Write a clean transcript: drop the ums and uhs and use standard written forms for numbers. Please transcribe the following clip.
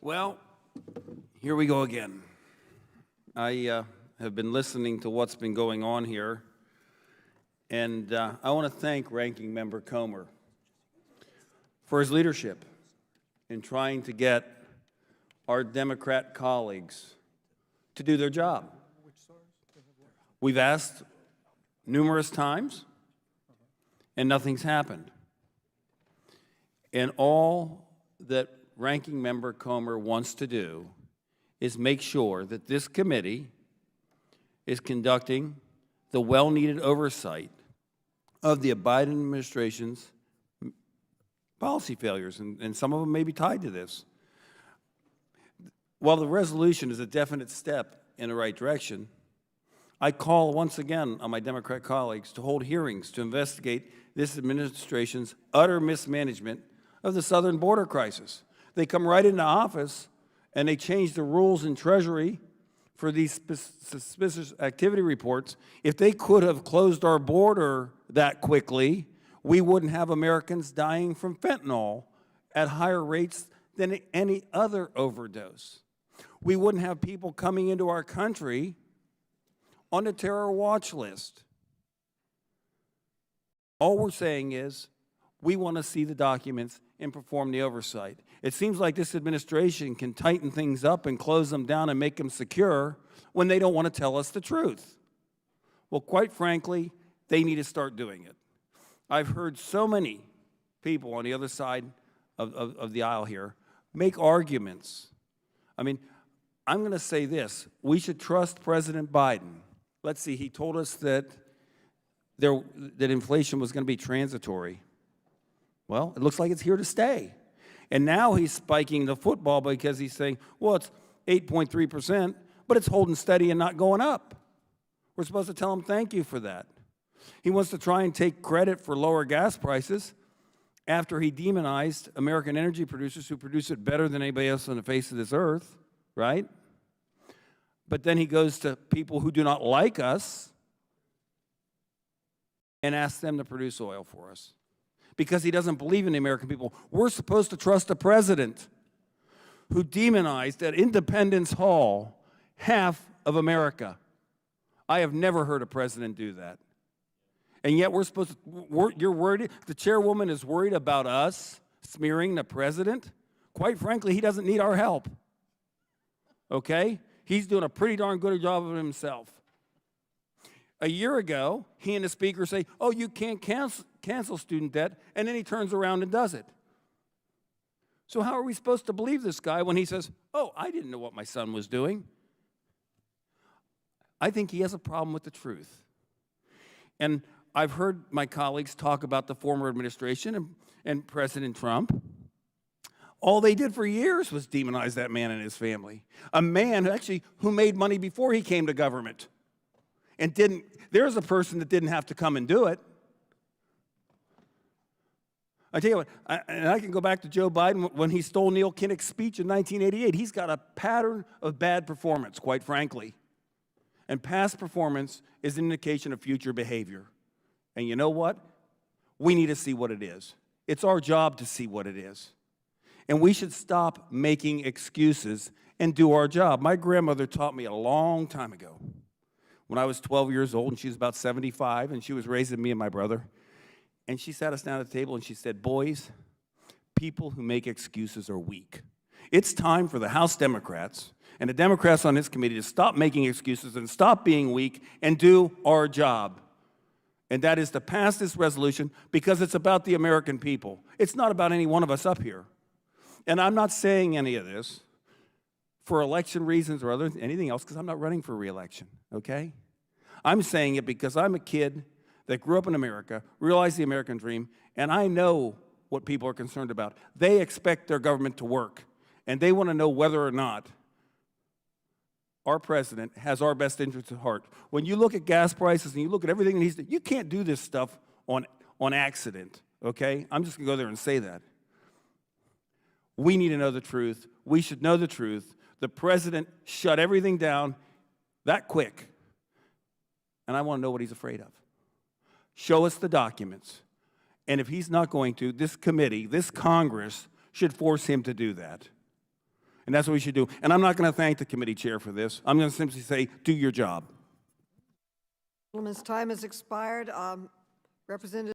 Well, here we go again. I have been listening to what's been going on here, and I want to thank Ranking Member Comer for his leadership in trying to get our Democrat colleagues to do their job. We've asked numerous times, and nothing's happened. And all that Ranking Member Comer wants to do is make sure that this committee is conducting the well-needed oversight of the Biden administration's policy failures, and some of them may be tied to this. While the resolution is a definite step in the right direction, I call once again on my Democrat colleagues to hold hearings to investigate this administration's utter mismanagement of the southern border crisis. They come right into office and they change the rules in Treasury for these suspicious activity reports. If they could have closed our border that quickly, we wouldn't have Americans dying from fentanyl at higher rates than any other overdose. We wouldn't have people coming into our country on the terror watch list. All we're saying is we want to see the documents and perform the oversight. It seems like this administration can tighten things up and close them down and make them secure when they don't want to tell us the truth. Well, quite frankly, they need to start doing it. I've heard so many people on the other side of the aisle here make arguments. I mean, I'm going to say this. We should trust President Biden. Let's see, he told us that inflation was going to be transitory. Well, it looks like it's here to stay. And now he's spiking the football because he's saying, well, it's 8.3%, but it's holding steady and not going up. We're supposed to tell him thank you for that. He wants to try and take credit for lower gas prices after he demonized American energy producers who produce it better than anybody else on the face of this earth, right? But then he goes to people who do not like us and asks them to produce oil for us because he doesn't believe in the American people. We're supposed to trust a president who demonized at Independence Hall half of America. I have never heard a president do that. And yet we're supposed to, you're worried, the chairwoman is worried about us smearing the president. Quite frankly, he doesn't need our help, okay? He's doing a pretty darn good job of himself. A year ago, he and the speaker say, oh, you can't cancel student debt, and then he turns around and does it. So how are we supposed to believe this guy when he says, oh, I didn't know what my son was doing? I think he has a problem with the truth. And I've heard my colleagues talk about the former administration and President Trump. All they did for years was demonize that man and his family. A man who made money before he came to government. And there's a person that didn't have to come and do it. I tell you what, I can go back to Joe Biden when he stole Neil Kinnock's speech in 1988. He's got a pattern of bad performance, quite frankly. And past performance is an indication of future behavior. And you know what? We need to see what it is. It's our job to see what it is. And we should stop making excuses and do our job. My grandmother taught me a long time ago, when I was 12 years old, and she was about 75, and she was raising me and my brother. And she sat us down at the table, and she said, boys, people who make excuses are weak. It's time for the House Democrats and the Democrats on this committee to stop making excuses and stop being weak and do our job. And that is to pass this resolution because it's about the American people. It's not about any one of us up here. And I'm not saying any of this for election reasons or anything else because I'm not running for re-election, okay? I'm saying it because I'm a kid that grew up in America, realized the American dream, and I know what people are concerned about. They expect their government to work, and they want to know whether or not our president has our best interests at heart. When you look at gas prices and you look at everything that he's doing, you can't do this stuff on accident, okay? I'm just going to go there and say that. We need to know the truth. We should know the truth. The president shut everything down that quick, and I want to know what he's afraid of. Show us the documents. And if he's not going to, this committee, this Congress, should force him to do that. And that's what we should do. And I'm not going to thank the committee chair for this. I'm going to simply say, do your job. Gentleman's time has expired. Representative